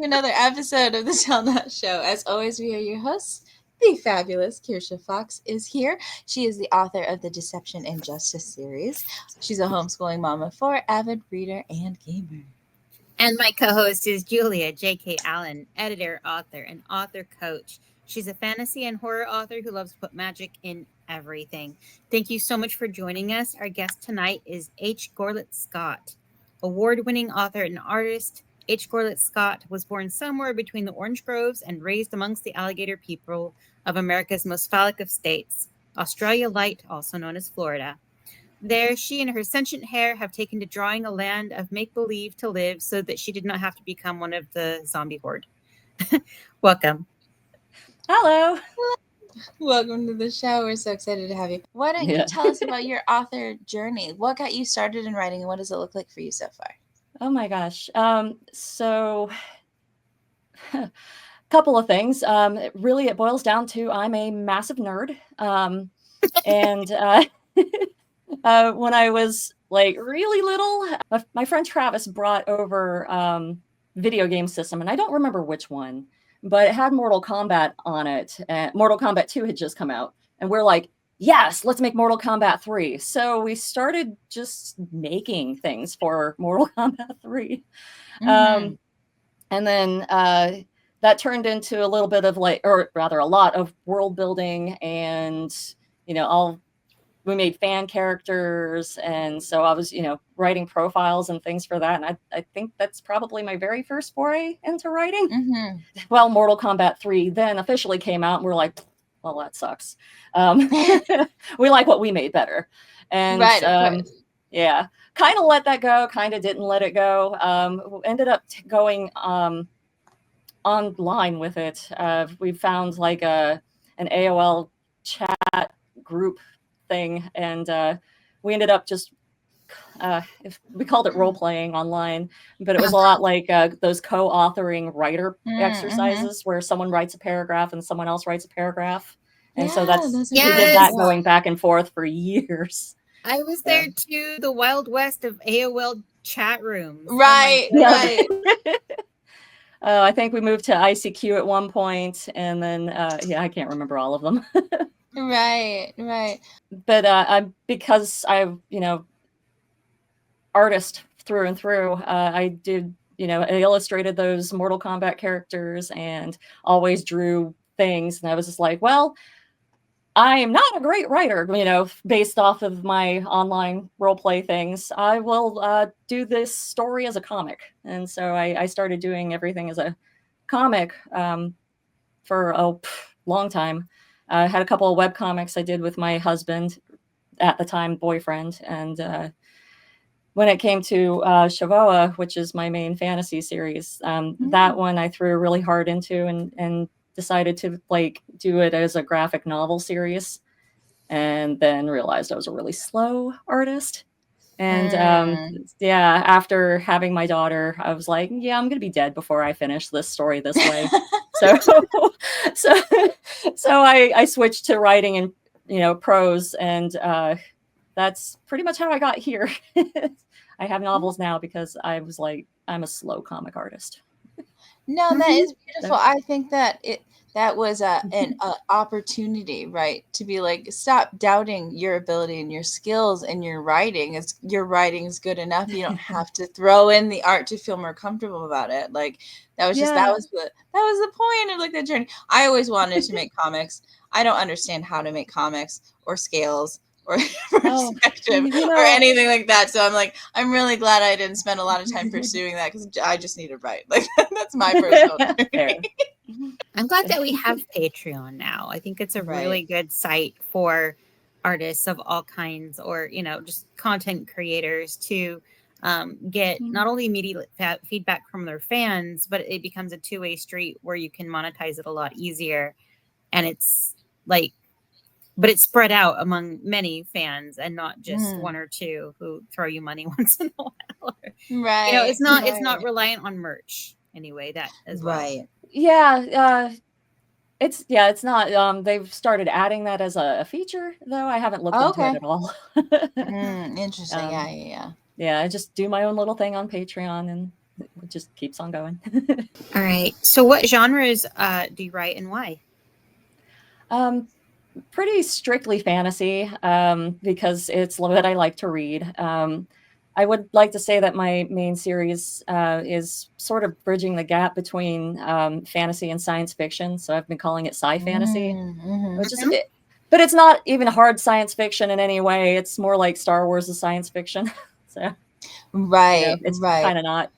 to another episode of the Tell Not Show. As always, we are your hosts. The fabulous Kirsha Fox is here. She is the author of the Deception and Justice series. She's a homeschooling mom of four, avid reader, and gamer. And my co-host is Julia J.K. Allen, editor, author, and author coach. She's a fantasy and horror author who loves to put magic in everything. Thank you so much for joining us. Our guest tonight is H. Gorlitz Scott, award-winning author and artist. H. Gorlitz Scott was born somewhere between the orange groves and raised amongst the alligator people of America's most phallic of states, Australia Lite, also known as Florida. There, she and her sentient hair have taken to drawing a land of make-believe to live so that she did not have to become one of the zombie horde. Welcome. Hello. Welcome to the show. We're so excited to have you. Why don't you tell us about your author journey? What got you started in writing, and what does it look like for you so far? Oh my gosh. So a couple of things. Really, it boils down to I'm a massive nerd. And when I was like really little, my friend Travis brought over video game system, and I don't remember which one, but it had Mortal Kombat on it. And Mortal Kombat 2 had just come out, and we're like, yes, let's make Mortal Kombat 3. So we started just making things for Mortal Kombat 3. Mm-hmm. And then that turned into a little bit of or rather a lot of world building, and, we made fan characters. And so I was, writing profiles and things for that. And I think that's probably my very first foray into writing. Mm-hmm. Well, Mortal Kombat 3 then officially came out, and we're like, well, that sucks. We like what we made better. And yeah, kind of let that go, kind of didn't let it go. Ended up going online with it. We found like an AOL chat group thing, and we ended up just we called it role playing online, but it was a lot like those co-authoring writer exercises where someone writes a paragraph and someone else writes a paragraph. And so we did that going back and forth for years. I was there too, the Wild West of AOL chat rooms. Right, right. I think we moved to ICQ at one point, and then I can't remember all of them. Right. But because I'm, artist through and through, I did, I illustrated those Mortal Kombat characters and always drew things. And I was just like, well, I am not a great writer, based off of my online role play things. I will do this story as a comic. And so I started doing everything as a comic for a long time. I had a couple of web comics I did with my husband, at the time boyfriend. And when it came to Sivoa, which is my main fantasy series, that one I threw really hard into and decided to do it as a graphic novel series, and then realized I was a really slow artist. And after having my daughter, I was like, I'm going to be dead before I finish this story this way. So I switched to writing in prose, and that's pretty much how I got here. I have novels now because I was like, I'm a slow comic artist. No, that is beautiful. I think that that was an opportunity, right? To be like, stop doubting your ability and your skills and your writing. Your writing is good enough. You don't have to throw in the art to feel more comfortable about it. Like that was that was the point of that journey. I always wanted to make comics. I don't understand how to make comics or scales or perspective or anything like that. So I'm really glad I didn't spend a lot of time pursuing that, because I just need to write. That's my personal journey. I'm glad that we have Patreon now. I think it's a really good site for artists of all kinds, or, just content creators to get not only immediate feedback from their fans, but it becomes a two-way street where you can monetize it a lot easier. And it's but it's spread out among many fans and not just one or two who throw you money once in a while. Right. It's not reliant on merch anyway, that as well. Right. Yeah. It's not. They've started adding that as a feature, though. I haven't looked into it at all. Interesting. Yeah. Yeah, I just do my own little thing on Patreon, and it just keeps on going. All right. So what genres do you write and why? Pretty strictly fantasy, because it's what I like to read. I would like to say that my main series is sort of bridging the gap between fantasy and science fiction. So I've been calling it sci-fantasy, which is but it's not even hard science fiction in any way. It's more like Star Wars is science fiction. So Right, it's right. kind of not.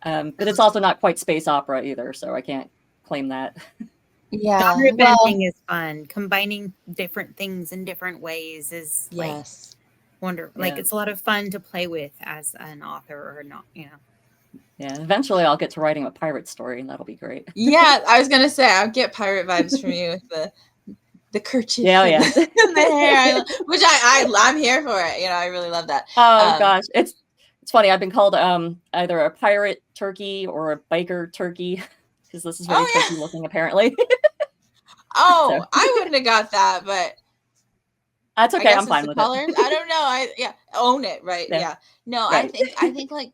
But it's also not quite space opera either, so I can't claim that. Yeah. Genre Well, bending is fun. Combining different things in different ways is like yes. wonderful. Like Yeah. it's a lot of fun to play with as an author or not, you know. Yeah, eventually I'll get to writing a pirate story, and that'll be great. Yeah, I was gonna say I'll get pirate vibes from you with the kerchief Yeah, and yeah. the hair, which I'm here for it. You know, I really love that. Oh gosh, it's funny. I've been called either a pirate turkey or a biker turkey because this is very turkey looking, apparently. Oh, So. I wouldn't have got that, but That's okay. I'm fine with colors. it. I don't know. Own it, right? Yeah. No, Right. I think like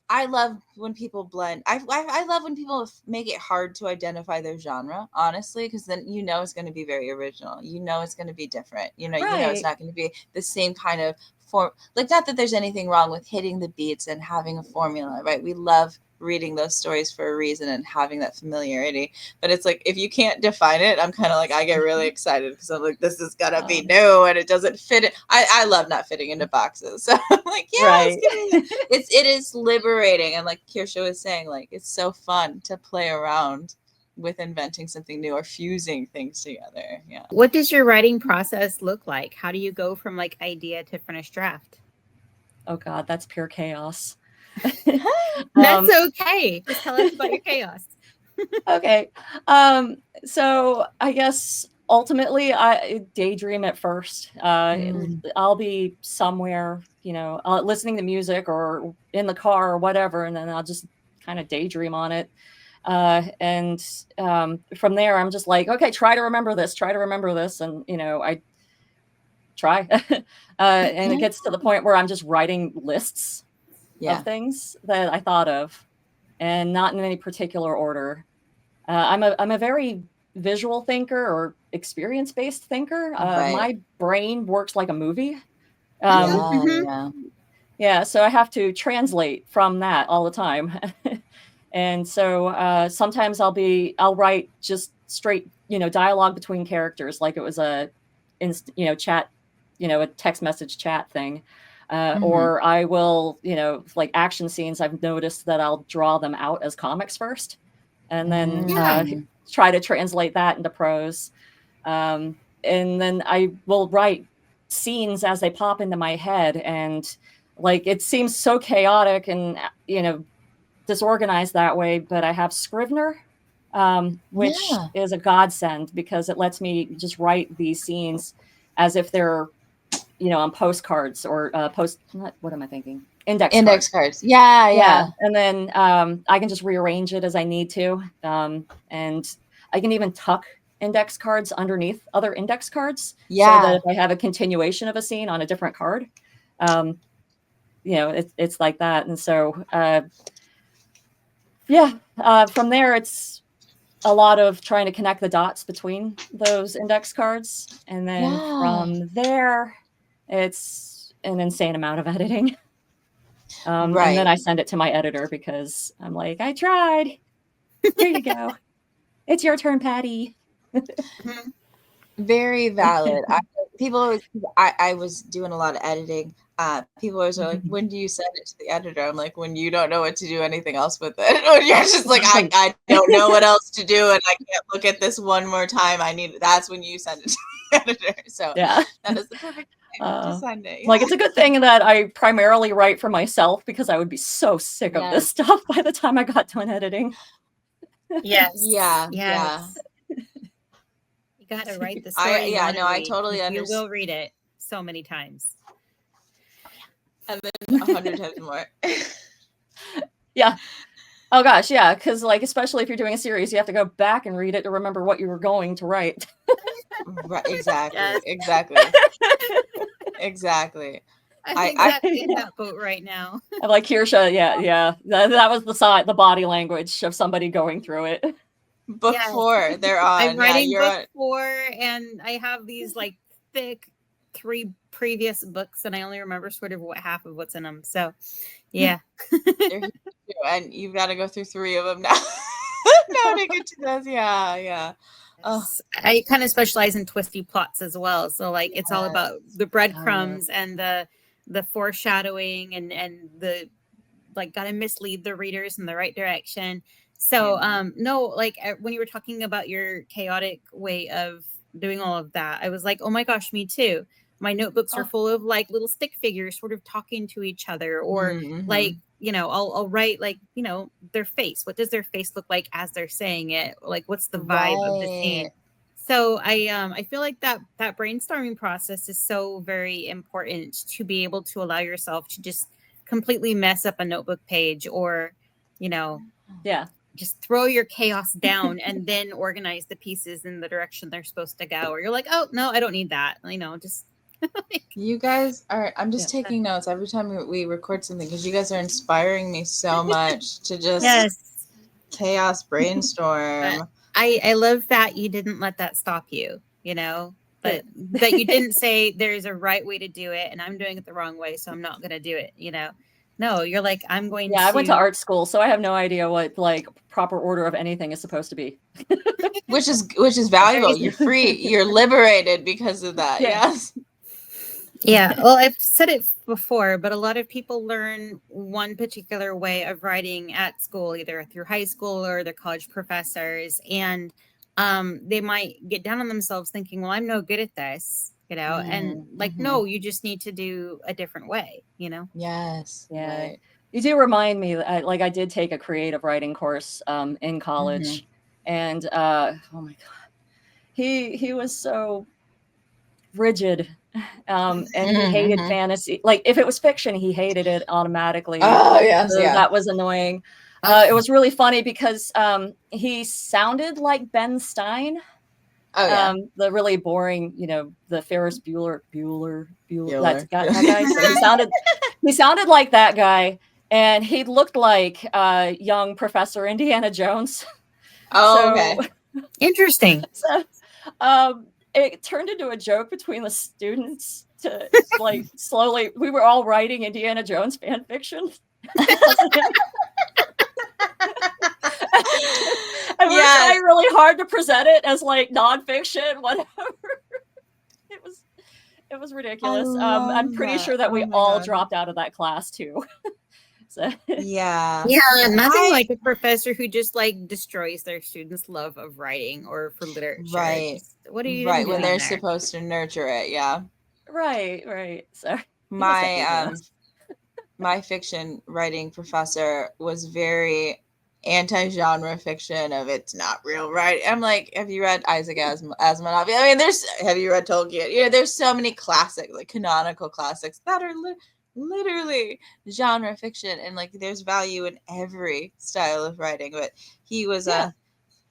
I love when people blend. I love when people make it hard to identify their genre, honestly, because then you know it's going to be very original. You know it's going to be different. You know it's not going to be the same kind of form. Like, not that there's anything wrong with hitting the beats and having a formula, right? We love reading those stories for a reason and having that familiarity. But it's like, if you can't define it, I'm kind of like, I get really excited because I'm like, this is gonna be new and it doesn't fit it. I love not fitting into boxes. So I'm like, yeah, right. it is liberating. And like Kirsha was saying, like, it's so fun to play around with inventing something new or fusing things together. Yeah. What does your writing process look like? How do you go from like idea to finished draft? Oh God, that's pure chaos. That's okay. Just tell us about your chaos. Okay. So I guess ultimately I daydream at first. I'll be somewhere, listening to music or in the car or whatever, and then I'll just kind of daydream on it. And from there, I'm just like, okay, try to remember this. And, I try. And it gets to the point where I'm just writing lists of things that I thought of, and not in any particular order. I'm a very visual thinker or experience-based thinker. My brain works like a movie. Yeah, so I have to translate from that all the time. And so sometimes I'll write just straight, dialogue between characters, like it was a chat, a text message chat thing. Or I will, like action scenes, I've noticed that I'll draw them out as comics first, and then try to translate that into prose. And then I will write scenes as they pop into my head. And like, it seems so chaotic and, disorganized that way, but I have Scrivener, which is a godsend because it lets me just write these scenes as if they're, on postcards or what am I thinking? Index cards. Yeah. And then I can just rearrange it as I need to. And I can even tuck index cards underneath other index cards. So that if I have a continuation of a scene on a different card, it's like that. And so, from there, it's a lot of trying to connect the dots between those index cards. And then from there, it's an insane amount of editing. And then I send it to my editor because I'm like, I tried. Here you go. It's your turn, Patty. Very valid. I was doing a lot of editing. People always are like, when do you send it to the editor? I'm like, when you don't know what to do anything else with it. Or you're just like, I don't know what else to do and I can't look at this one more time. That's when you send it to the editor. So that is the perfect time to send it. Like, it's a good thing that I primarily write for myself because I would be so sick of this stuff by the time I got done editing. Yes. Yeah. You got to write the story. I totally understand. You will read it so many times. And then 100 times more. Yeah. Oh gosh, yeah. Because like, especially if you're doing a series, you have to go back and read it to remember what you were going to write. Right. Exactly. Yes. Exactly. I'm exactly in that boat right now. I'm like, Kirsha, yeah. That was the body language of somebody going through it. Book 4, they're on. I'm writing you're book on. 4, and I have these like thick 3 previous books, and I only remember sort of half of what's in them. So, yeah. And you've got to go through 3 of them now. Now to get to those. Yeah. Oh. I kind of specialize in twisty plots as well. So like it's all about the breadcrumbs and the foreshadowing and the like gotta mislead the readers in the right direction. So no, like when you were talking about your chaotic way of doing all of that, I was like, oh my gosh, me too. My notebooks are full of like little stick figures sort of talking to each other, or like, you know, I'll write like, you know, their face. What does their face look like as they're saying it? Like, what's the vibe of the scene? So I feel like that brainstorming process is so very important to be able to allow yourself to just completely mess up a notebook page, or, you know, just throw your chaos down and then organize the pieces in the direction they're supposed to go. Or you're like, oh no, I don't need that. You know, just you guys are, I'm just taking notes every time we record something, because you guys are inspiring me so much to just chaos brainstorm. I love that you didn't let that stop you, you know, but that you didn't say there's a right way to do it and I'm doing it the wrong way, so I'm not going to do it, you know. No, you're like, I'm going to. I went to art school, so I have no idea what like proper order of anything is supposed to be. which is valuable. You're free. You're liberated because of that. Yes. Yeah, well, I've said it before, but a lot of people learn one particular way of writing at school, either through high school or their college professors, and they might get down on themselves thinking, well, I'm no good at this, you know, and like, no, you just need to do a different way, you know? Yes. Yeah. Right. You do remind me, like I did take a creative writing course in college, and oh my God, he was so rigid. And he hated fantasy. Like if it was fiction, he hated it automatically. Oh yes, so that was annoying. It was really funny because he sounded like Ben Stein. The really boring, you know, the Ferris Bueller. That guy. So he sounded like that guy, and he looked like young Professor Indiana Jones. Okay. Interesting. So, it turned into a joke between the students to like slowly, we were all writing Indiana Jones fan fiction. And we were trying really hard to present it as like nonfiction, whatever. It was ridiculous. I'm pretty sure that we all dropped out of that class too. So. Nothing like a professor who just like destroys their students' love of writing or for literature. Right. What are you when they're supposed to nurture it? Yeah. Right. So my my fiction writing professor was very anti-genre fiction of it's not real, right? I'm like, have you read Isaac Asimov? I mean, have you read Tolkien? You know, there's so many classics, like canonical classics that are literally genre fiction, and like there's value in every style of writing. But he was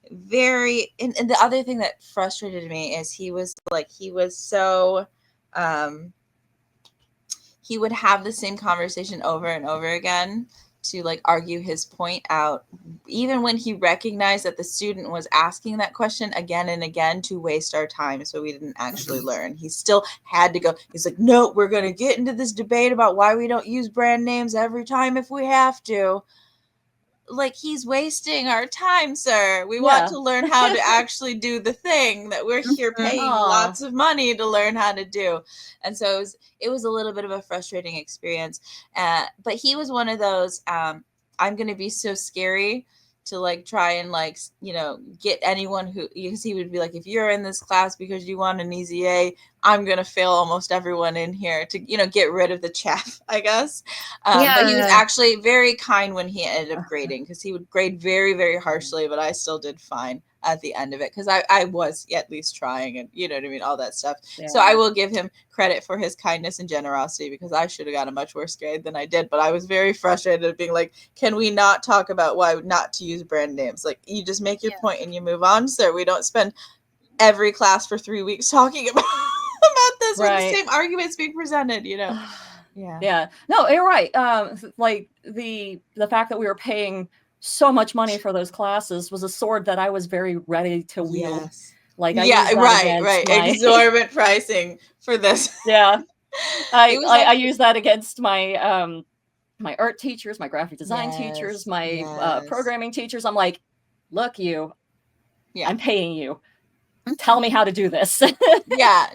very, and the other thing that frustrated me is he was so he would have the same conversation over and over again to like argue his point out, even when he recognized that the student was asking that question again and again to waste our time, so we didn't actually learn. He still had to go. He's like, no, we're going to get into this debate about why we don't use brand names every time if we have to. Like, he's wasting our time, sir. We want to learn how to actually do the thing that we're here paying lots of money to learn how to do. And so it was a little bit of a frustrating experience. But he was one of those, I'm going to be so scary to like try and like, you know, get anyone who, because he would be like, if you're in this class because you want an easy A, I'm going to fail almost everyone in here to, you know, get rid of the chaff, I guess. But he was actually very kind when he ended up grading, because he would grade very, very harshly, but I still did fine at the end of it, because I was at least trying, and you know what I mean, all that stuff. So I will give him credit for his kindness and generosity, because I should have got a much worse grade than I did. But I was very frustrated at being like, can we not talk about why not to use brand names? Like, you just make your point and you move on, sir. We don't spend every class for 3 weeks talking about this when the same arguments being presented, you know. Yeah. No, you're right. Like the fact that we were paying so much money for those classes was a sword that I was very ready to wield. Yes. Like I used that against my exorbitant pricing for this. Yeah. I use that against my my art teachers, my graphic design teachers, my programming teachers. I'm like, look, I'm paying you. Tell me how to do this.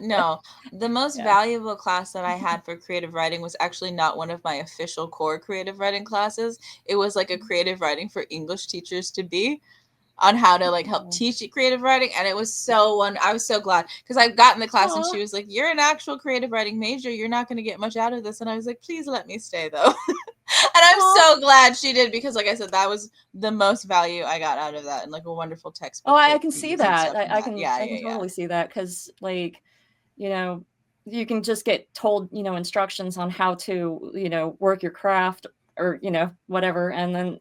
No. The most valuable class that I had for creative writing was actually not one of my official core creative writing classes. It was like a creative writing for English teachers to be, on how to like help teach creative writing. And it was I was so glad, because I got in the class and she was like, you're an actual creative writing major, you're not going to get much out of this. And I was like, please let me stay though. And I'm so glad she did, because like I said, that was the most value I got out of that, and like a wonderful textbook. Oh, I can see that. I can totally see that, because like, you know, you can just get told, you know, instructions on how to, you know, work your craft, or, you know, whatever. And then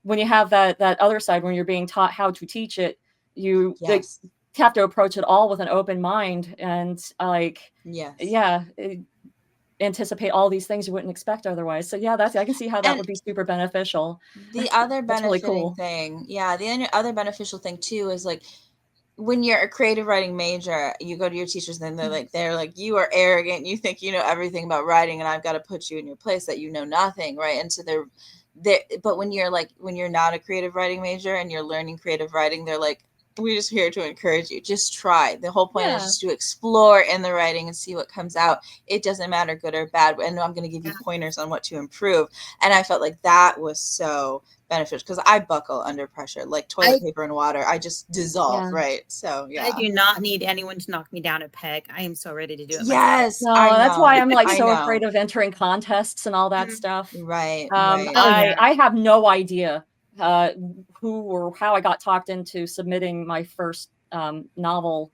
when you have that other side, when you're being taught how to teach it, you have to approach it all with an open mind, and like anticipate all these things you wouldn't expect otherwise. So I can see how that would be super beneficial. The other beneficial cool thing, the other beneficial thing too is like, when you're a creative writing major, you go to your teachers and they're like, you are arrogant, you think you know everything about writing, and I've got to put you in your place that you know nothing, right? And so but when you're not a creative writing major and you're learning creative writing, they're like, we're just here to encourage you. Just try. The whole point is just to explore in the writing and see what comes out. It doesn't matter good or bad. And I'm going to give you pointers on what to improve. And I felt like that was so beneficial, because I buckle under pressure, like toilet paper and water. I just dissolve, right? So I do not need anyone to knock me down a peg. I am so ready to do it. Yes, no, that's why I'm like so afraid of entering contests and all that stuff. Right. I have no idea who or how I got talked into submitting my first novel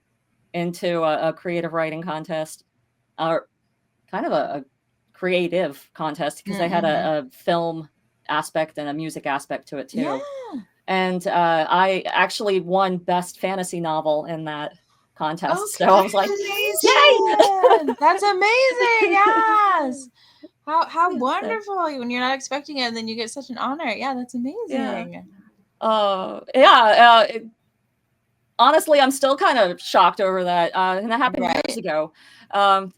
into a creative writing contest, or kind of a creative contest, because I had a film aspect and a music aspect to it too. And I actually won best fantasy novel in that contest. So I was like, yay! That's amazing. Yes. How wonderful when you're not expecting it and then you get such an honor. Yeah, that's amazing. Honestly, I'm still kind of shocked over that. And that happened years ago.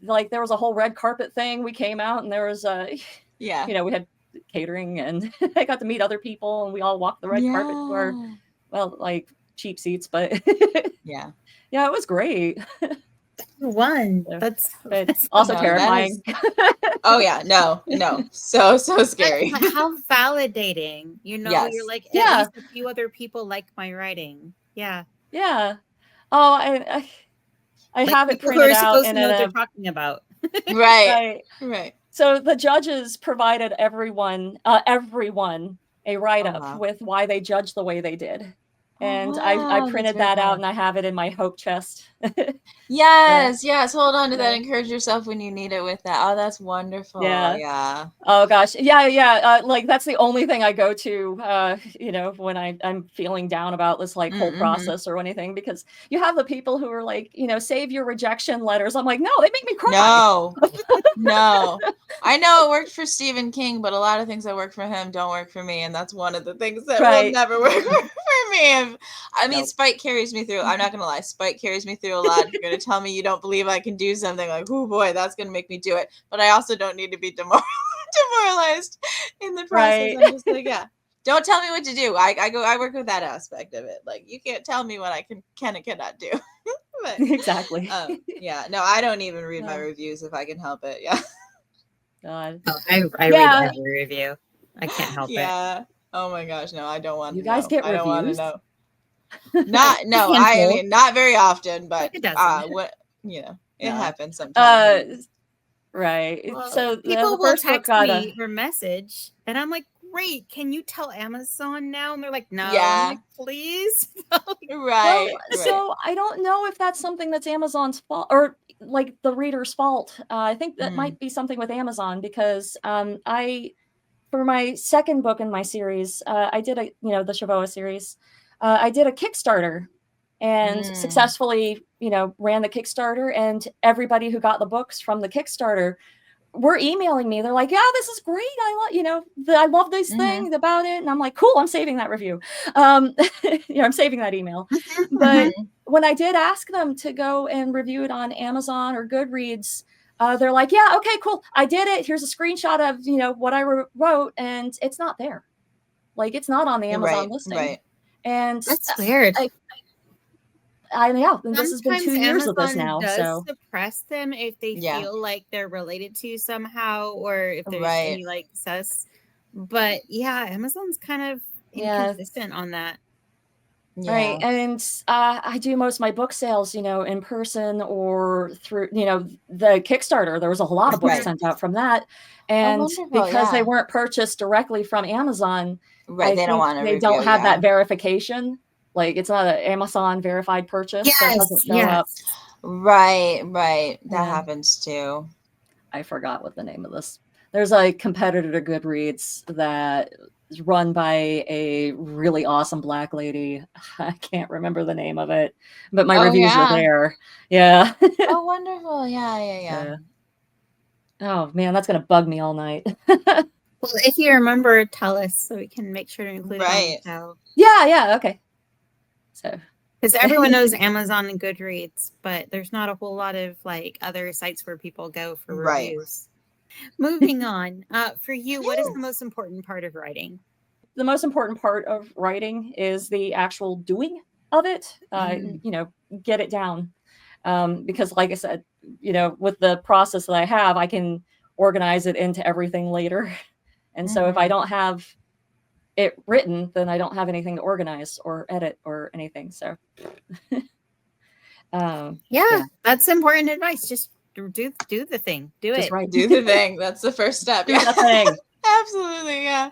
Like there was a whole red carpet thing. We came out and there was you know, we had catering, and I got to meet other people, and we all walked the red carpet to our, well, like cheap seats, but it was great. One. That's also terrifying. No. So scary. But how validating, you know, you're like, at least a few other people like my writing. Yeah. Oh, I like, have it printed out and know what they're talking about. Right. So the judges provided everyone a write-up with why they judged the way they did. And I printed that out, and I have it in my hope chest. Yes. Hold on to that. Encourage yourself when you need it with that. Oh, that's wonderful. Yeah. Oh gosh. Like that's the only thing I go to, you know, when I'm feeling down about this like whole process or anything, because you have the people who are like, you know, save your rejection letters. I'm like, no, they make me cry. No. I know it worked for Stephen King, but a lot of things that work for him don't work for me. And that's one of the things that will never work for me. I mean, spite carries me through. I'm not going to lie. Spite carries me through a lot. If you're going to tell me you don't believe I can do something, like, oh boy, that's going to make me do it. But I also don't need to be demoralized in the process. I'm just like, don't tell me what to do. I work with that aspect of it. Like, you can't tell me what I can and cannot do. But, exactly. No, I don't even read my reviews if I can help it. God. Oh, I read every review. I can't help it. Oh my gosh, no, I don't want to know. You guys get reviews? I don't want to know. I mean, not very often, but it happens sometimes. Right. Well, so people will text me or message, and I'm like, great, can you tell Amazon now? And they're like, no. I'm like, please. Right. So I don't know if that's something that's Amazon's fault or like the reader's fault. I think that might be something with Amazon, because for my second book in my series, I did the Sivoa series. I did a Kickstarter and successfully, ran the Kickstarter, and everybody who got the books from the Kickstarter were emailing me. They're like, yeah, this is great. I love this thing about it. And I'm like, cool, I'm saving that review. I'm saving that email. But when I did ask them to go and review it on Amazon or Goodreads, they're like, yeah, okay, cool. I did it. Here's a screenshot of, what I wrote, and it's not there. Like, it's not on the Amazon listing. Right. And that's weird. This has been 2 years Amazon of this now. Does suppress them if they feel like they're related to you somehow, or if there's any like sus. But yeah, Amazon's kind of inconsistent on that. Yeah. Right. And I do most of my book sales, in person or through, the Kickstarter. There was a lot of books sent out from that. And because they weren't purchased directly from Amazon, they don't have that verification. Like, it's not an Amazon verified purchase. Yes. So it doesn't show up. Right. That happens too. I forgot what the name of this. There's a competitor to Goodreads that is run by a really awesome Black lady. I can't remember the name of it, but my reviews are there. Yeah. Oh, wonderful. Yeah. Oh man, that's gonna bug me all night. Well, if you remember, tell us so we can make sure to include it on the show. Yeah. Okay. So, because everyone knows Amazon and Goodreads, but there's not a whole lot of like other sites where people go for reviews. Moving on, for you, what is the most important part of writing? The most important part of writing is the actual doing of it. Get it down. Because like I said, with the process that I have, I can organize it into everything later. And so if I don't have it written, then I don't have anything to organize or edit or anything. So that's important advice. Just do the thing. Do the thing. That's the first step. Do the thing. Absolutely. Yeah.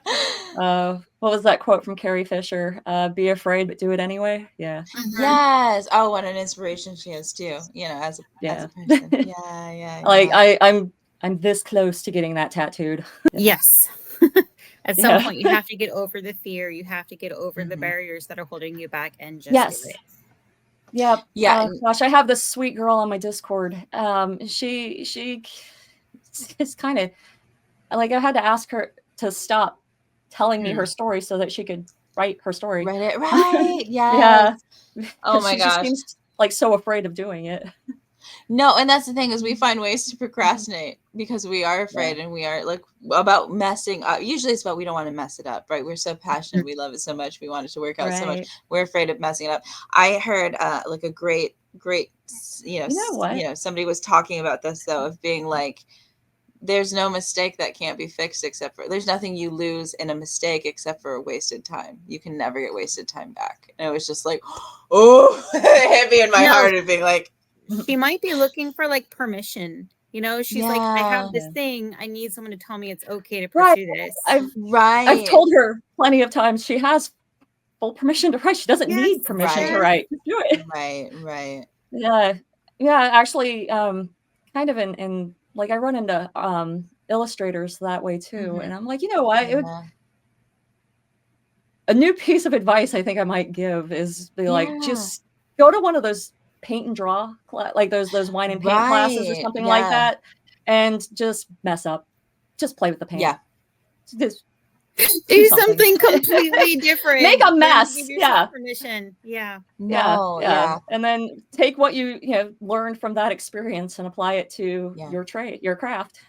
What was that quote from Carrie Fisher? Be afraid, but do it anyway. Yeah. Yes. Oh, what an inspiration she is too. As a person. Yeah. Like I'm this close to getting that tattooed. Yes. At some point, you have to get over the fear. You have to get over the barriers that are holding you back, and just do it. Yeah. Gosh, I have this sweet girl on my Discord. She is kind of like, I had to ask her to stop telling me her story so that she could write her story. Write it right. Yes. Oh my gosh. She seems like so afraid of doing it. No, and that's the thing, is we find ways to procrastinate because we are afraid and we are like about messing up. Usually it's about we don't want to mess it up, right? We're so passionate. We love it so much. We want it to work out so much. We're afraid of messing it up. I heard like a great, somebody was talking about this though, of being like, there's no mistake that can't be fixed there's nothing you lose in a mistake except for a wasted time. You can never get wasted time back. And it was just like, oh, it hit me in my heart of being like, she might be looking for like permission. She's like, I have this thing. I need someone to tell me it's okay to pursue this. I've told her plenty of times she has full permission to write. She doesn't need permission to write. Do it. Right. Yeah. Actually, kind of in like, I run into illustrators that way too, and I'm like, you know what? A new piece of advice I think I might give is be like, just go to one of those paint and draw, like those wine and paint classes or something like that, and just mess up. Just play with the paint. Just do something completely different. Make a mess. Permission. Yeah. And then take what you learned from that experience and apply it to your trade, your craft.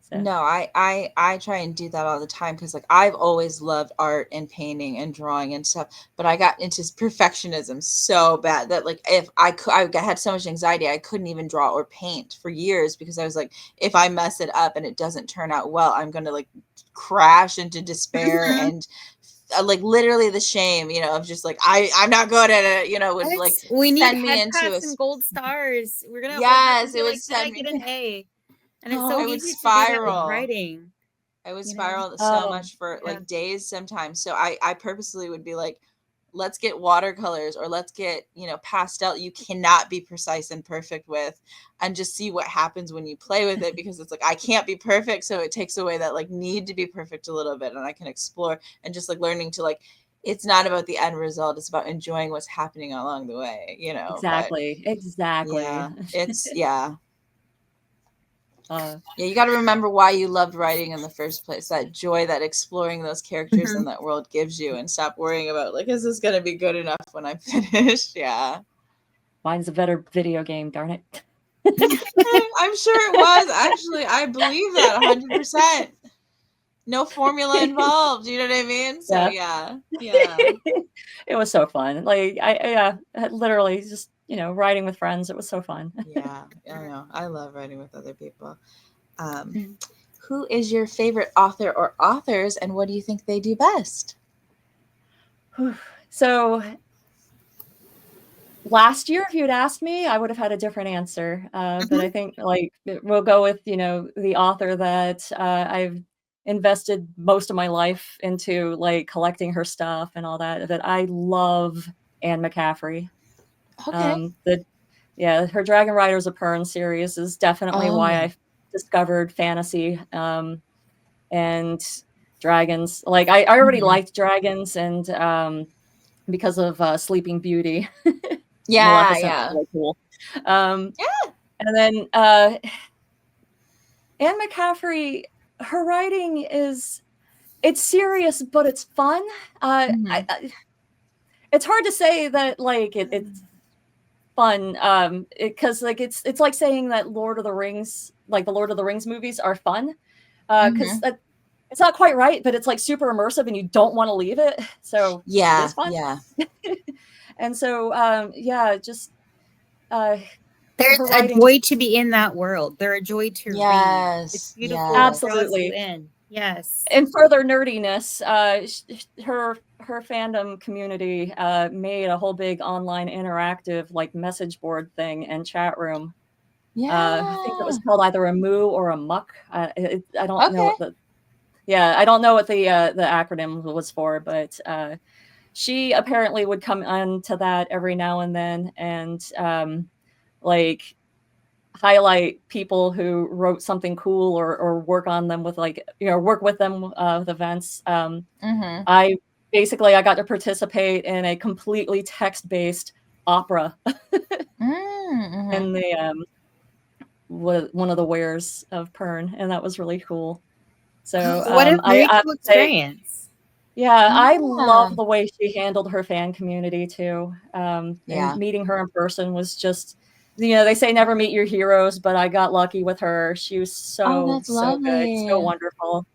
So. No, I try and do that all the time because like I've always loved art and painting and drawing and stuff, but I got into perfectionism so bad that like if I had so much anxiety I couldn't even draw or paint for years because I was like, if I mess it up and it doesn't turn out well, I'm gonna like crash into despair and like literally the shame, of just like I'm not good at it, would like we need send me into and gold stars. We're gonna it would send me get an A. And it's so it easy would to spiral. do that with writing. I would spiral so much for like days sometimes. So I purposely would be like, let's get watercolors or let's get, pastel. You cannot be precise and perfect with, and just see what happens when you play with it, because it's like, I can't be perfect. So it takes away that like need to be perfect a little bit. And I can explore and just like learning to like, it's not about the end result. It's about enjoying what's happening along the way, Exactly. But, it's Yeah, you got to remember why you loved writing in the first place. That joy that exploring those characters in that world gives you, and stop worrying about like, is this gonna be good enough when I'm finished? Yeah. Mine's a better video game, darn it. I'm sure it was. Actually, I believe that 100%. No formula involved. You know what I mean? So yeah. It was so fun. Like I literally just, writing with friends. It was so fun. Yeah, I know. I love writing with other people. Who is your favorite author or authors, and what do you think they do best? So last year, if you'd asked me, I would have had a different answer. But I think like we'll go with, the author that I've invested most of my life into, like collecting her stuff and all that. That I love Anne McCaffrey. Okay. Her Dragon Riders of Pern series is definitely why I discovered fantasy and dragons. Like I already liked dragons, and because of Sleeping Beauty. Yeah. Really cool. And then Anne McCaffrey, her writing it's serious, but it's fun. It's hard to say that like it's fun because like it's like saying that Lord of the Rings, like the Lord of the Rings movies are fun because it's not quite right, but it's like super immersive and you don't want to leave it. So it's fun. Yeah. And so just there's a joy to be in that world. They're a joy to read. It's beautiful. Absolutely. Yes. And further nerdiness, her fandom community made a whole big online interactive like message board thing and chat room. I think it was called either a moo or a muck. I don't know what I don't know what the acronym was for, but she apparently would come onto that every now and then and like highlight people who wrote something cool or work on them with like, work with them with events. I got to participate in a completely text-based opera in the one of the wares of Pern, and that was really cool. So what a really cool experience. I love the way she handled her fan community too. And meeting her in person was just, they say never meet your heroes, but I got lucky with her. She was so good, so wonderful.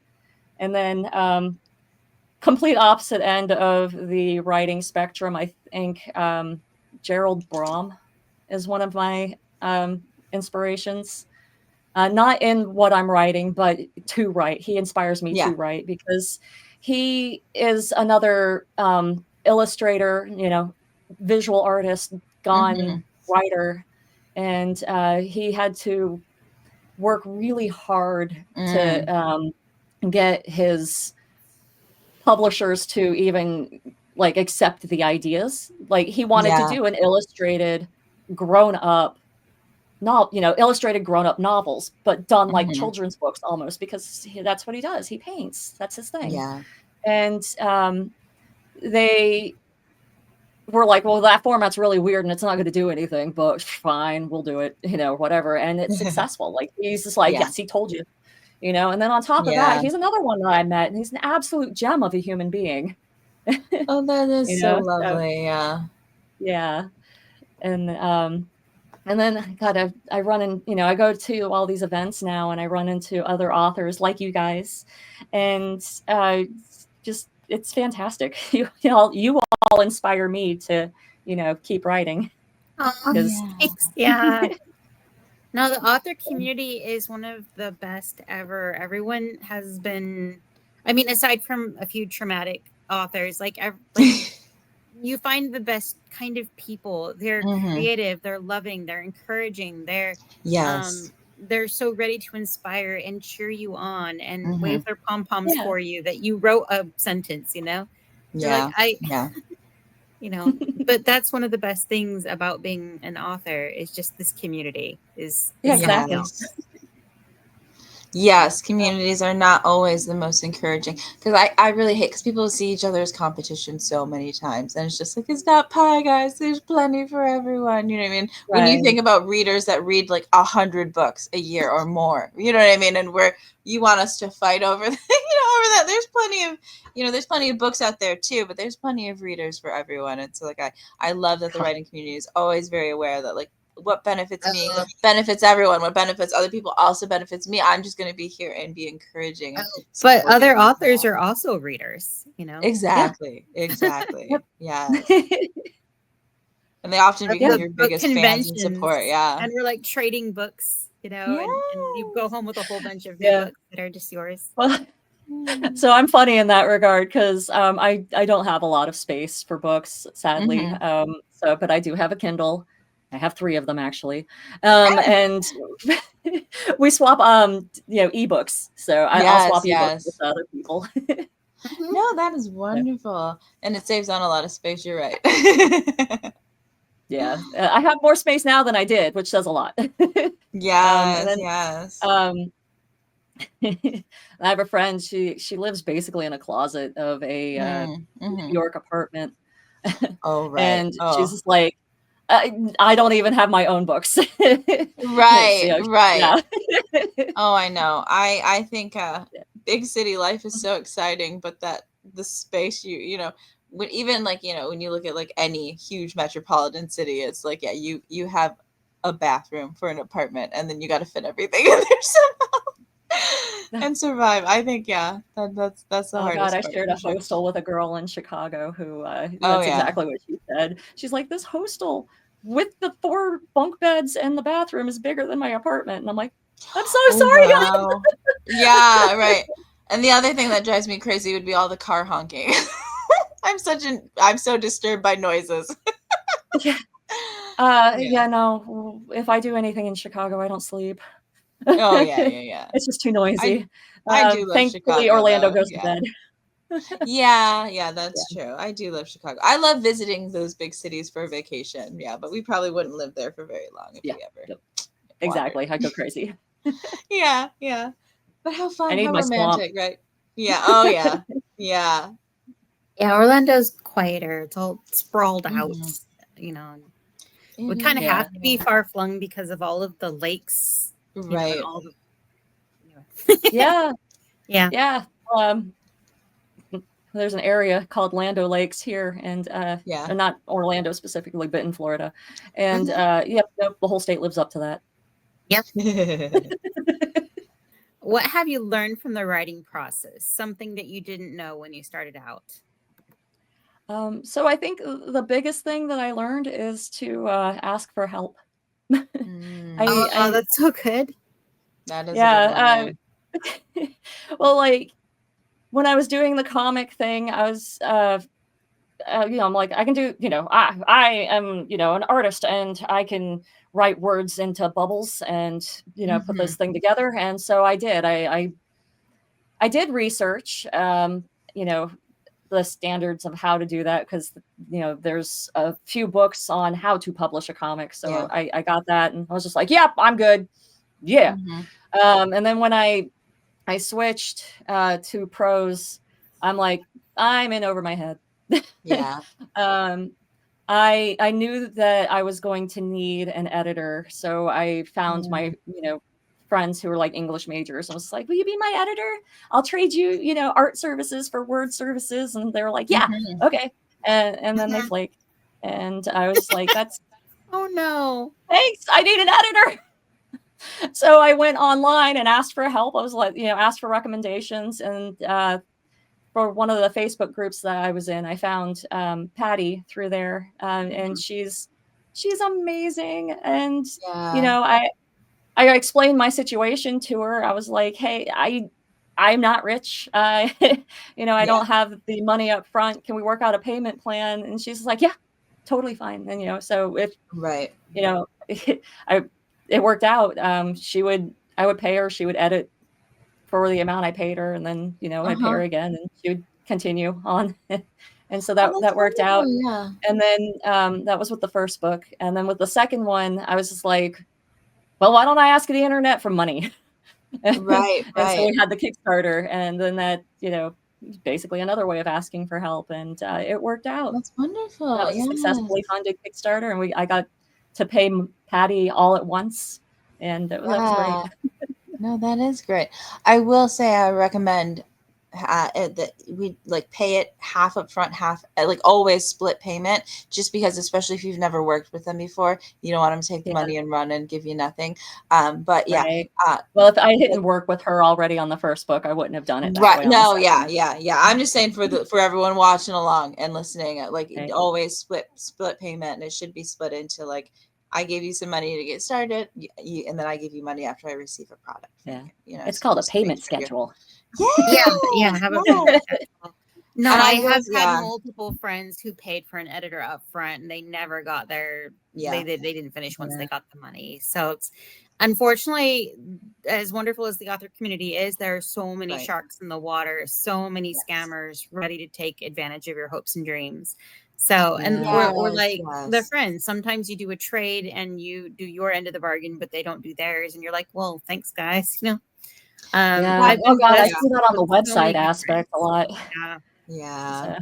And then complete opposite end of the writing spectrum, I think Gerald Brom is one of my inspirations. Not in what I'm writing, but to write. He inspires me to write because he is another illustrator, visual artist, gone writer. And he had to work really hard to get his publishers to even like accept the ideas. Like he wanted to do an illustrated grown-up illustrated grown-up novels, but done like children's books almost, because that's what he does. He paints. That's his thing. Yeah. And they were like, well, that format's really weird and it's not going to do anything, but fine, we'll do it, whatever. And it's successful. Like he's just like, yes, he told you, and then on top of that, he's another one that I met, and he's an absolute gem of a human being. Oh, that is so lovely. Yeah. And then I run in, I go to all these events now and I run into other authors like you guys, and just, it's fantastic. You all inspire me to, keep writing. No, the author community is one of the best ever. Everyone has been, aside from a few traumatic authors, you find the best kind of people. They're creative, they're loving, they're encouraging, they're so ready to inspire and cheer you on and wave their pom-poms for you that you wrote a sentence, but that's one of the best things about being an author is just this community is Yes, communities are not always the most encouraging, because I really hate, because people see each other as competition so many times, and it's just like, it's not pie, guys, there's plenty for everyone, you know what I mean? When you think about readers that read like 100 books a year or more, you know what I mean, and where you want us to fight over over that, there's plenty of books out there too, but there's plenty of readers for everyone. And so like I love that the writing community is always very aware that like what benefits me benefits everyone. What benefits other people also benefits me. I'm just going to be here and be encouraging. But other authors are also readers, Exactly. Yeah. And they often become your biggest fans and support. Yeah. And we're like trading books, and you go home with a whole bunch of new books that are just yours. Well, so I'm funny in that regard, because I don't have a lot of space for books, sadly. But I do have a Kindle. I have 3 of them actually. And we swap ebooks. So I'll swap ebooks with other people. No, that is wonderful. And it saves on a lot of space, you're right. Yeah. I have more space now than I did, which says a lot. Yes. I have a friend, she lives basically in a closet of a New York apartment. Oh, right. And she's just like, I don't even have my own books. Right. Yeah. Oh, I know. I think big city life is so exciting, but that the space when you look at like any huge metropolitan city, it's like, you have a bathroom for an apartment, and then you got to fit everything in there somehow and survive. I think that's the hardest God, I part, shared a hostel with a girl in Chicago who that's exactly what she said. She's like, this hostel with the 4 bunk beds and the bathroom is bigger than my apartment. And I'm like, I'm so sorry. Wow. Yeah, right. And the other thing that drives me crazy would be all the car honking. I'm so disturbed by noises. No. If I do anything in Chicago, I don't sleep. Oh yeah. It's just too noisy. I do love thankfully, Chicago. Orlando goes to bed. Yeah, that's true. I do love Chicago. I love visiting those big cities for vacation. Yeah, but we probably wouldn't live there for very long if we ever. Yep. Exactly. I go crazy. Yeah. But how fun, how romantic, right? Yeah. Oh yeah. Yeah. Yeah, Orlando's quieter. It's all sprawled out, We kind of have to be far flung because of all of the lakes. Right. Yeah. There's an area called Lando Lakes here, and not Orlando specifically, but in Florida. And the whole state lives up to that. Yep. What have you learned from the writing process? Something that you didn't know when you started out? So I think the biggest thing that I learned is to ask for help. That's so good. That is a good one. Well, like when I was doing the comic thing, I was I'm like, I can do, I am, an artist, and I can write words into bubbles and, put this thing together. And so I did. I did research, the standards of how to do that, because, there's a few books on how to publish a comic. So I got that, and I was just like, yep, I'm good. Yeah. And then when I switched to prose, I'm like, I'm in over my head. Yeah. I knew that I was going to need an editor, so I found my friends who were like English majors. I was like, will you be my editor? I'll trade you art services for word services. And they were like, yeah, okay. And then they flaked, and I was like, that's oh no, thanks, I need an editor. So I went online and asked for help. I was like, asked for recommendations, and for one of the Facebook groups that I was in, I found Patty through there, and she's amazing. And I explained my situation to her. I was like, hey, I'm not rich. I don't have the money up front. Can we work out a payment plan? And she's like, yeah, totally fine. And so if it worked out. I would pay her. She would edit for the amount I paid her, and then I'd pay her again, and she would continue on. And so that worked out. Yeah. And then that was with the first book, and then with the second one, I was just like, well, why don't I ask the internet for money? Right, And so right. we had the Kickstarter, and then that, basically another way of asking for help, and it worked out. That's That wonderful. was a Yes. successfully funded Kickstarter, and I got to pay Patty all at once, and that was great. Yeah. No, that is great. I will say I recommend that we like pay it half up front, half like always split payment, just because especially if you've never worked with them before, you don't want them to take the money and run and give you nothing. But yeah, Right. Well, if I didn't work with her already on the first book, I wouldn't have done it that right. way on the No, second. yeah. I'm just saying for everyone watching along and listening, like Right. always split payment, and it should be split into like I gave you some money to get started, and then I give you money after I receive a product. Yeah. It's called a just to make payment sure schedule. Yeah. Have a Yes. No, And I I will- have had yeah. multiple friends who paid for an editor up front, and they never got their. Yeah. They didn't finish once they got the money. So it's unfortunately, as wonderful as the author community is, there are so many Right. sharks in the water, so many scammers ready to take advantage of your hopes and dreams. So, and or like the friends, sometimes you do a trade and you do your end of the bargain, but they don't do theirs, and you're like, well, thanks, guys. I see that on the website aspect a lot. Yeah.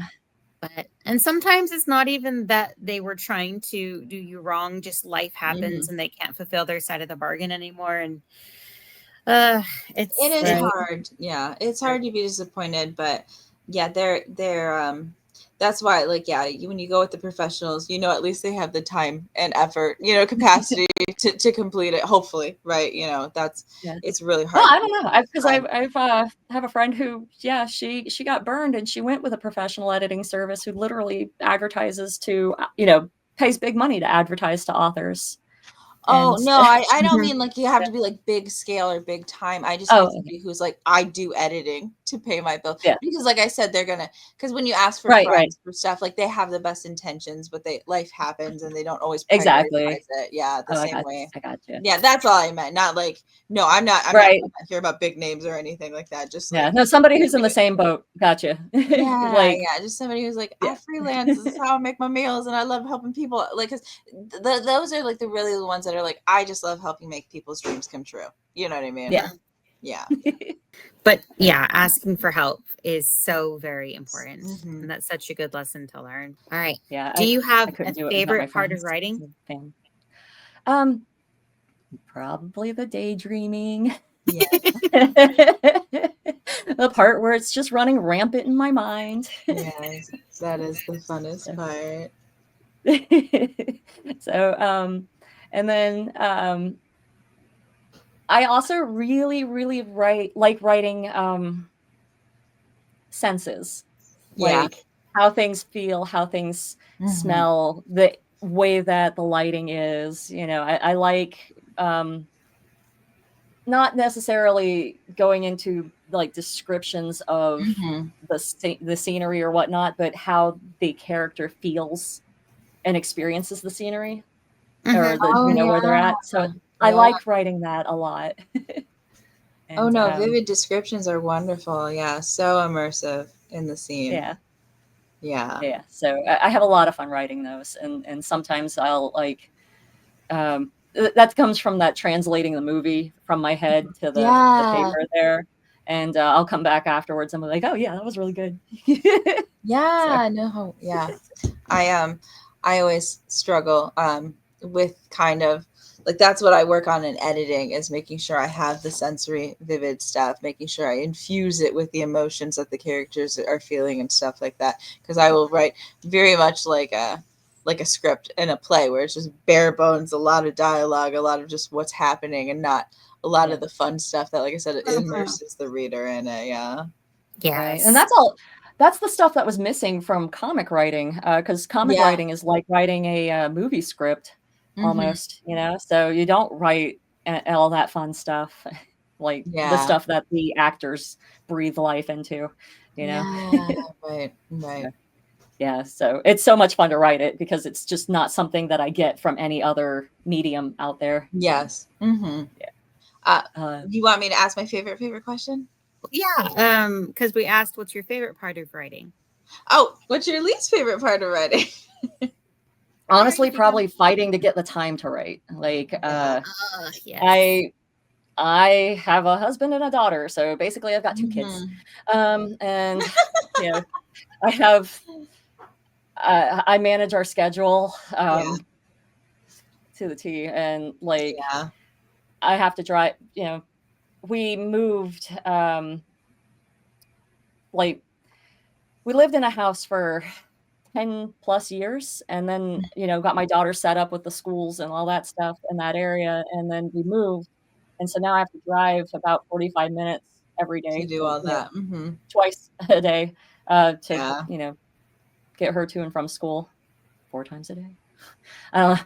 And sometimes it's not even that they were trying to do you wrong, just life happens and they can't fulfill their side of the bargain anymore. And it is hard. Yeah, it's hard to be disappointed, but yeah, they're that's why, like, when you go with the professionals, at least they have the time and effort, capacity to complete it, hopefully, right? It's really hard. Well, I don't know, because I have a friend who, she got burned, and she went with a professional editing service who literally advertises to, pays big money to advertise to authors. Oh, no, I don't mean like you have to be like big scale or big time. I just mean somebody who's like, I do editing to pay my bill. Yeah. Because like I said, because when you ask for friends for stuff, like they have the best intentions, but life happens and they don't always prioritize it. Yeah, the same way. I got you. Yeah, that's all I meant. Not like, no, I'm not here about big names or anything like that. Just like, no, somebody who's in the same boat. Gotcha. Just somebody who's like, I freelance. This is how I make my meals, and I love helping people. Like, because those are like the ones that are like, I just love helping make people's dreams come true. You know what I mean? Yeah. But asking for help is so very important. And that's such a good lesson to learn. All right. Yeah. Do you have a favorite part of writing? Probably the daydreaming. Yeah. The part where it's just running rampant in my mind. Yes, that is the funnest part. So, and then I also really, really like writing senses, like how things feel, how things smell, the way that the lighting is. I like not necessarily going into like descriptions of the scenery or whatnot, but how the character feels and experiences the scenery or where they're at. So I like writing that a lot. And, vivid descriptions are wonderful. Yeah, so immersive in the scene. Yeah. So I have a lot of fun writing those, and sometimes I'll like that comes from that translating the movie from my head to the paper there, and I'll come back afterwards and be like, oh yeah, that was really good. I always struggle with kind of like, that's what I work on in editing, is making sure I have the sensory vivid stuff, making sure I infuse it with the emotions that the characters are feeling and stuff like that. Because I will write very much like a script in a play where it's just bare bones, a lot of dialogue, a lot of just what's happening, and not a lot of the fun stuff that, like I said, it immerses the reader in it. Right. And that's the stuff that was missing from comic writing, because comic writing is like writing a movie script almost, so you don't write all that fun stuff, like the stuff that the actors breathe life into, Right. Yeah, so it's so much fun to write it because it's just not something that I get from any other medium out there. Yes. You want me to ask my favorite question? Yeah, because we asked, what's your favorite part of writing? Oh, what's your least favorite part of writing? Honestly, probably fighting to get the time to write. Like, I I have a husband and a daughter, so basically I've got 2 kids. And you know, I have I manage our schedule to the T, and like I have to drive. You know, we moved like we lived in a house for 10 plus years, and then got my daughter set up with the schools and all that stuff in that area, and then we moved, and so now I have to drive about 45 minutes every day to do all that twice a day to get her to and from school 4 times a day. I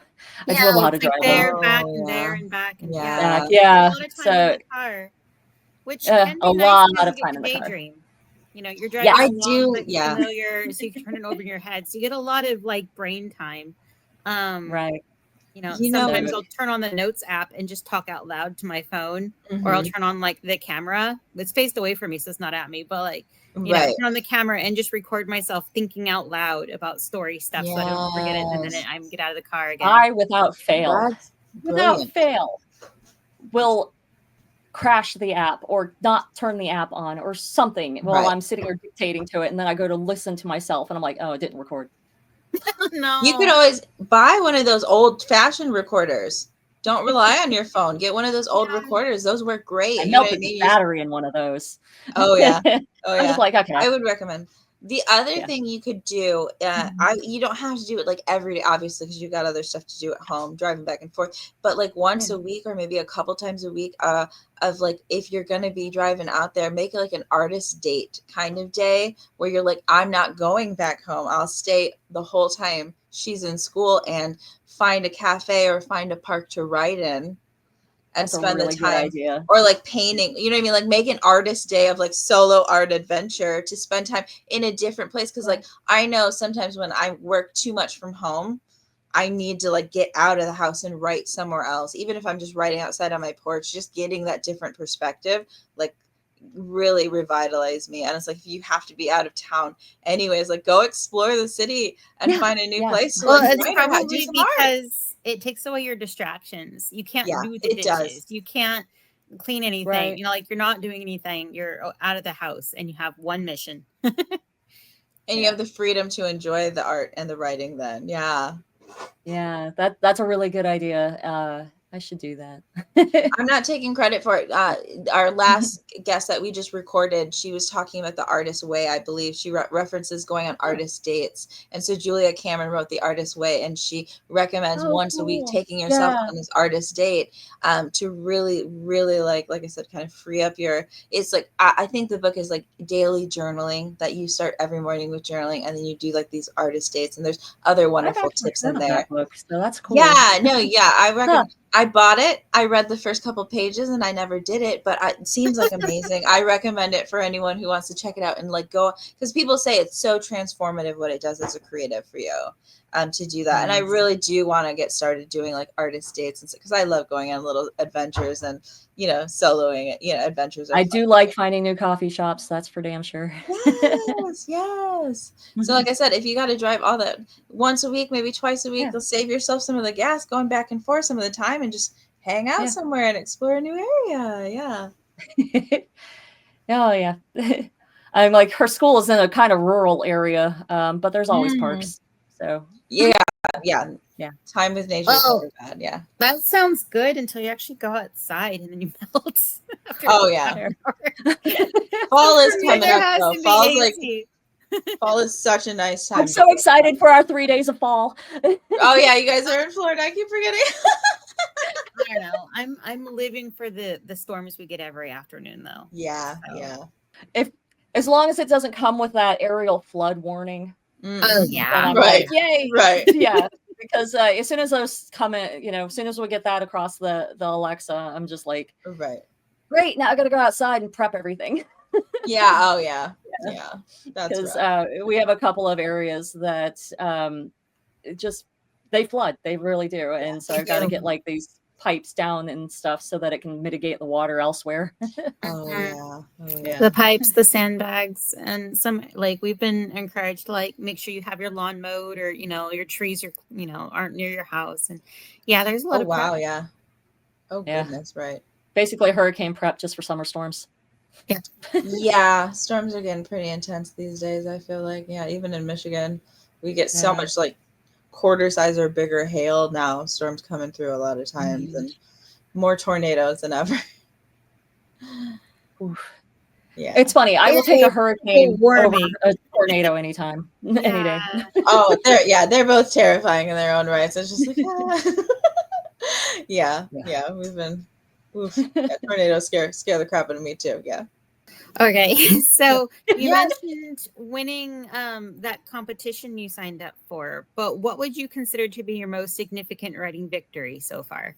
do a lot of driving. There, back, and there, and back, and yeah. A lot of time in the car, which can be a nice lot of time in the daydream. You're driving I along, do, like, familiar, so you can turn it over in your head. So you get a lot of like brain time. Right. Sometimes I'll turn on the notes app and just talk out loud to my phone, or I'll turn on like the camera. It's faced away from me, so it's not at me, but like turn on the camera and just record myself thinking out loud about story stuff so I don't forget it the minute I get out of the car again. I without fail will crash the app or not turn the app on or something while I'm sitting here dictating to it, and then I go to listen to myself and I'm like, oh, it didn't record. No, you could always buy one of those old-fashioned recorders. Don't rely on your phone. Get one of those old recorders. Those work great. I melted the battery in one of those. Oh yeah. I'm just like, okay. I would recommend. The other thing you could do, you don't have to do it like every day, obviously, because you got other stuff to do at home, driving back and forth. But like once a week, or maybe a couple times a week, of like, if you're gonna be driving out there, make it like an artist date kind of day where you're like, I'm not going back home. I'll stay the whole time she's in school, and find a cafe or find a park to write in. And spend the time, or like painting, you know what I mean? Like make an artist day of like solo art adventure to spend time in a different place. Cause like, I know sometimes when I work too much from home, I need to like get out of the house and write somewhere else. Even if I'm just writing outside on my porch, just getting that different perspective, like really revitalize me. And it's like, if you have to be out of town anyways, like go explore the city and find a new place. To, like, it's probably because it takes away your distractions. You can't do the dishes. You can't clean anything. Like you're not doing anything. You're out of the house and you have one mission. And you have the freedom to enjoy the art and the writing then. Yeah. Yeah, that's a really good idea. I should do that. I'm not taking credit for it. Our last guest that we just recorded, she was talking about the artist way, I believe. She references going on artist dates. And so Julia Cameron wrote The Artist Way, and she recommends once a week taking yourself on this artist date to really, really like I said, kind of free up it's like, I think the book is like daily journaling, that you start every morning with journaling, and then you do like these artist dates, and there's other wonderful tips in there. That book, so that's cool. Yeah, no, yeah, I recommend. I bought it. I read the first couple pages and I never did it, but it seems like amazing. I recommend it for anyone who wants to check it out and like go, because people say it's so transformative what it does as a creative for you to do that. And I really do want to get started doing like artist dates, and because I love going on little adventures and, soloing, adventures. I do like finding new coffee shops. That's for damn sure. Yes. So like I said, if you got to drive all that once a week, maybe twice a week, you'll save yourself some of the gas going back and forth some of the time, and just hang out somewhere and explore a new area. Yeah. Oh yeah. I'm like, her school is in a kind of rural area, but there's always parks. So yeah. Time with nature is never bad. Yeah. That sounds good until you actually go outside and then you melt. Oh yeah. Fall is coming up though. Fall is such a nice time. I'm so excited for our 3 days of fall. Oh yeah, you guys are in Florida. I keep forgetting. I don't know. I'm living for the storms we get every afternoon though. Yeah, yeah. As long as it doesn't come with that aerial flood warning. Oh yeah. Right. Like, yay. Right. Yeah. Because as soon as those come in, as soon as we get that across the Alexa, I'm just like, great. Now I got to go outside and prep everything. Yeah. Oh yeah. Yeah. That's because we have a couple of areas that they flood. They really do. And so I've got to get like these pipes down and stuff so that it can mitigate the water elsewhere. Oh yeah. The pipes, the sandbags, and some like we've been encouraged to like make sure you have your lawn mowed, or your trees aren't near your house. And there's a lot of wow, yeah. Oh goodness, right. basically hurricane prep just for summer storms. Yeah, storms are getting pretty intense these days, I feel like. Yeah, even in Michigan, we get so much like quarter size or bigger hail now. Storms coming through a lot of times, and more tornadoes than ever. Oof. Yeah, it's funny. I will take a hurricane over a tornado anytime, any day. Oh, they're both terrifying in their own rights. It's just like, yeah. We've been, tornadoes scare the crap out of me too. Yeah. Okay, so you mentioned winning that competition you signed up for, but what would you consider to be your most significant writing victory so far?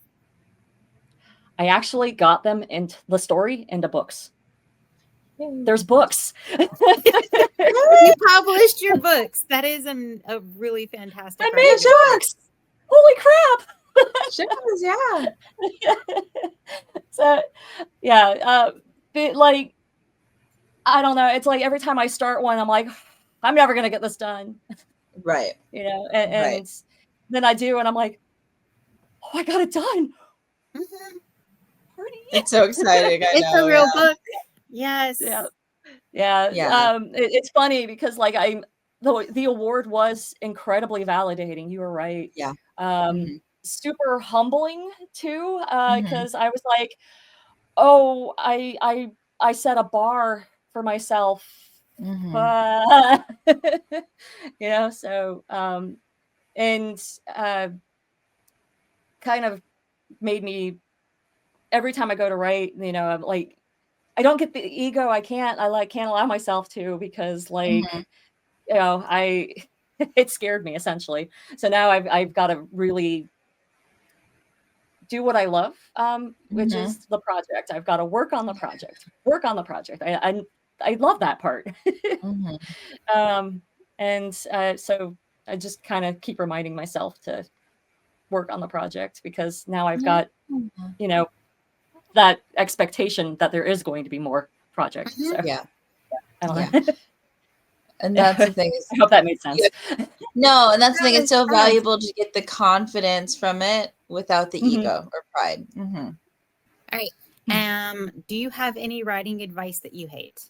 I actually got them into the story into books. There's books. You published your books. That is a really fantastic. I made books. Holy crap! So, like, I don't know. It's like every time I start one, I'm like, I'm never gonna get this done. Right. You know, and then I do, and I'm like, oh, I got it done. Mm-hmm. It's so exciting. It's a real book. Yes. Yeah. It's funny because like the award was incredibly validating. You were right. Yeah. Super humbling too, because I was like, oh, I set a bar for myself. You know, so and kind of made me, every time I go to write, you know, I'm like, I don't get the ego. I can't allow myself to, because like, you know, it scared me essentially. So now I've got to really do what I love, which is the project. I've got to work on the project. I love that part. So I just kind of keep reminding myself to work on the project, because now I've got, you know, that expectation that there is going to be more projects. So, I don't know. And that's the thing. I hope that made sense. No, and that's the thing. It's so valuable to get the confidence from it without the ego or pride. All right. Do you have any writing advice that you hate?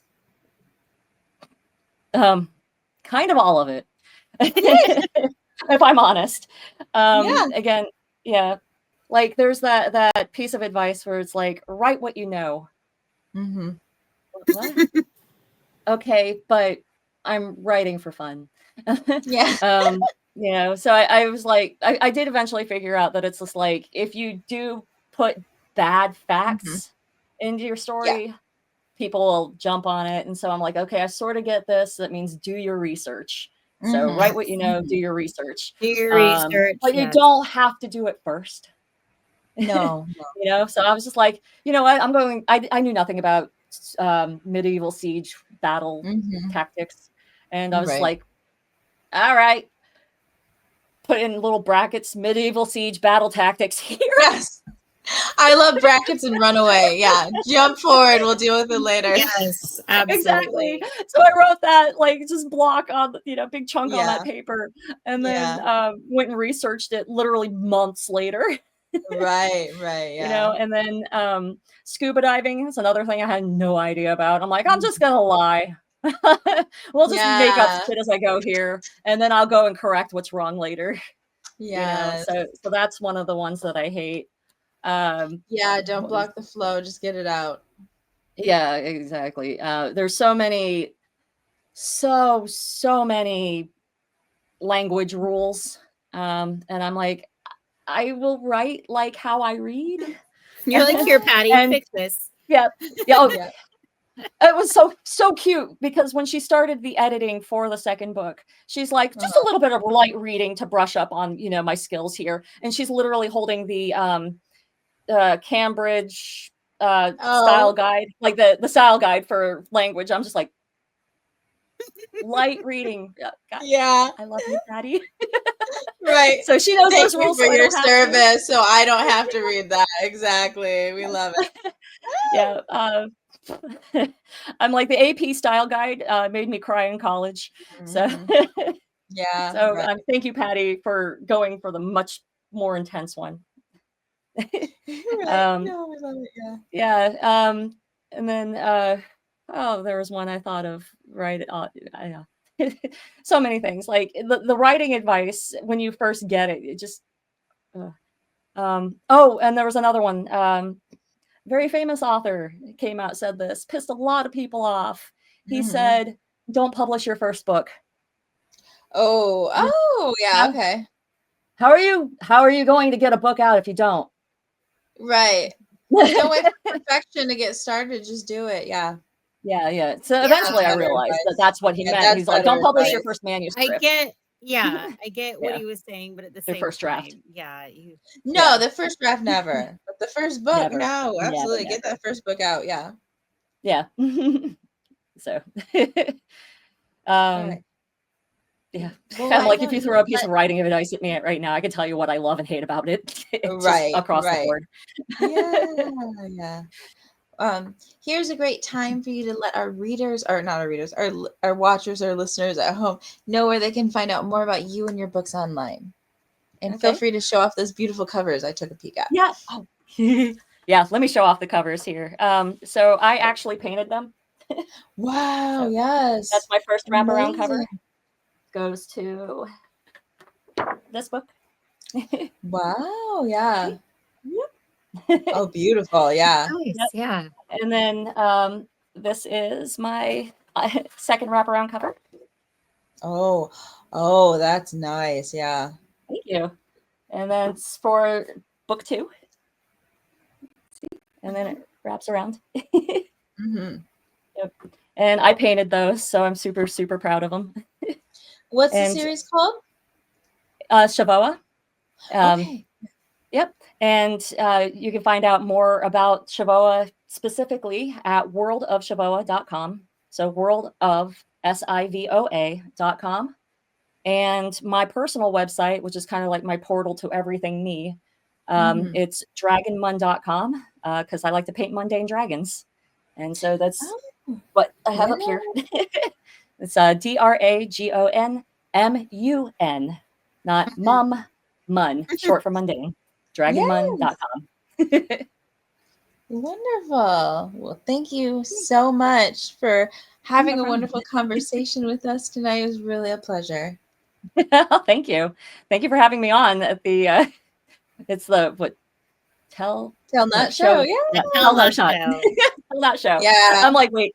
Kind of all of it. If I'm honest. Again, like there's that piece of advice where it's like, write what you know. What? Okay, but I'm writing for fun. You know, so I was like, I did eventually figure out that it's just like, if you do put bad facts into your story, people will jump on it. And so I'm like, okay, I sort of get this. That means do your research. So write what you know, do your research. Do your research. But you don't have to do it first. No. You know, so I was just like, you know what, I knew nothing about medieval siege battle tactics. And I was like, all right, put in little brackets, medieval siege battle tactics here. Yes. I love brackets and runaway. Yeah. Jump forward. We'll deal with it later. Yes, absolutely. Exactly. So I wrote that, like, just block on, you know, big chunk on that paper. And then went and researched it literally months later. Right. You know, and then scuba diving is another thing I had no idea about. I'm like, I'm just going to lie. We'll just make up shit as I go here. And then I'll go and correct what's wrong later. You know? So that's one of the ones that I hate. Don't block the flow, just get it out. Yeah, exactly. There's so many language rules, and I'm like, I will write like how I read. You're like, here, Patty, fix this. It was so cute, because when she started the editing for the second book, she's like, just a little bit of light reading to brush up on, you know, my skills here, and she's literally holding the Cambridge style guide, like the style guide for language. I'm just like, light reading. I love you, Patty. Right. So she knows those rules for your service, so I don't have to read that. Exactly. We love it. I'm like, the AP style guide made me cry in college. So thank you, Patty, for going for the much more intense one. Right. No, I love it. Yeah. Yeah. And then there was one I thought of, right? So many things. Like the writing advice when you first get it, it just and there was another one. Very famous author came out, said this, pissed a lot of people off. He said, "Don't publish your first book." Oh, yeah, okay. How are you going to get a book out if you don't? Right. Don't wait for perfection to get started. Just do it. Yeah. Yeah. So eventually I realized that that's what he meant. He's like, don't publish your first manuscript. I get what he was saying, but at the same first draft. time, yeah. No, the first draft never. But the first book, Never. no, absolutely. Never. Get that first book out. Yeah. Yeah. So All right. yeah. Well, Kind of like if you throw a piece of writing advice at me right now, I can tell you what I love and hate about it. Right. Across the board. Yeah. Here's a great time for you to let our readers, or not our readers, our watchers, our listeners at home know where they can find out more about you and your books online. And feel free to show off those beautiful covers I took a peek at. Yeah. Oh. Yeah, let me show off the covers here. So I actually painted them. Wow, So yes. that's my first wraparound cover. Goes to this book. Wow, yeah. Yep. Oh, beautiful. Yeah. Nice. Yep. Yeah. And then this is my second wraparound cover. Oh, that's nice. Yeah. Thank you. And then it's for book 2. See? And then it wraps around. Yep. And I painted those, so I'm super, super proud of them. What's the series called? Sivoa. Okay. Yep. And you can find out more about Sivoa specifically at worldofsivoa.com. So world of Sivoa.com. And my personal website, which is kind of like my portal to everything me, it's dragonmun.com because I like to paint mundane dragons. And so that's what I have up here. It's DRAGONMUN, not mun, short for mundane. Dragonmun.com. Wonderful. Well, thank you so much for having a wonderful conversation with us tonight. It was really a pleasure. Thank you. Thank you for having me on at the it's the Tell Nut Show. Yeah. Tell Nut Show. Tell Nut Show. Yeah. I'm like, wait.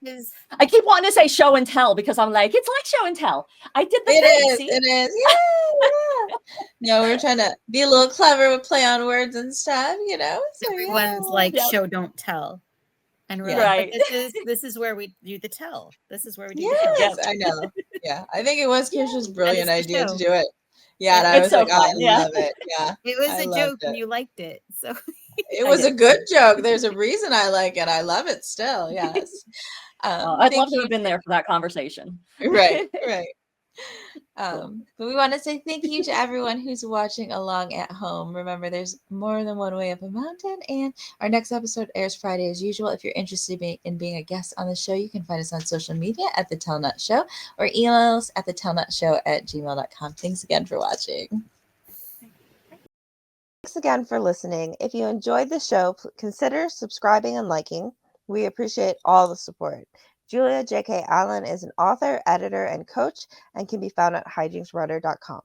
I keep wanting to say show and tell because I'm like, it's like show and tell. I did the thing. It is. Yeah. No, we're trying to be a little clever with play on words and stuff, you know. So, everyone's like show, don't tell. And we're like, this is where we do the tell. This is where we do the tell. I know. Yeah. I think it was Kirsch's brilliant idea to do it. Yeah, and I was so like, I love it. Yeah. It was a joke and you liked it. So it was a good joke. There's a reason I like it. I love it still. Yes. I'd love to have been there for that conversation. Right. But we want to say thank you to everyone who's watching along at home. Remember, there's more than one way up a mountain, and our next episode airs Friday as usual. If you're interested in being a guest on the show, you can find us on social media at The Tell Nut Show or email us at thetellnutshow@gmail.com. Thanks again for watching. Thanks again for listening. If you enjoyed the show, consider subscribing and liking. We appreciate all the support. Julia J.K. Allen is an author, editor, and coach, and can be found at hijinksrudder.com.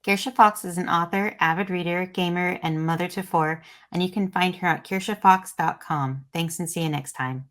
Kirsha Fox is an author, avid reader, gamer, and mother to 4, and you can find her at kirshafox.com. Thanks and see you next time.